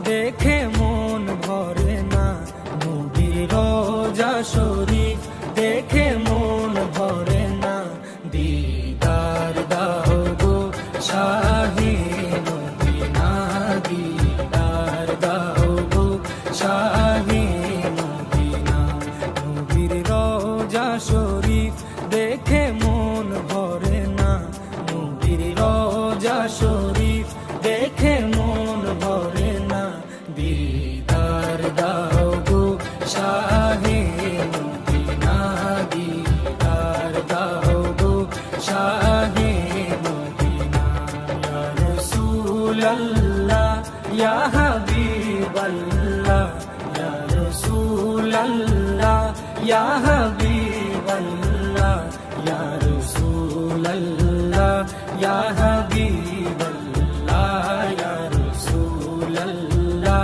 দেখে মন ভরে না, নবীর রোজা শরীফ দেখে মন ভরে না। দিদার দাও গো শাহে মদিনা, দিদার দাও গো শাহে মদিনা। নবীর রোজা শরীফ দেখে মন ভরে না, নবীর রোজা শরীফ দেখে মন ভরে না। দিদার দাও গো শাহে মদিনা, দিদার দাও গো শাহে মদিনা। ইয়া রাসূলাল্লাহ ইয়া হাবিবাল্লাহ, ইয়া রাসূলাল্লাহ ইয়া হাবিবাল্লাহ, ইয়া রাসূলাল্লাহ ইয়া হাবিবাল্লাহ, ইয়া রাসূলাল্লাহ।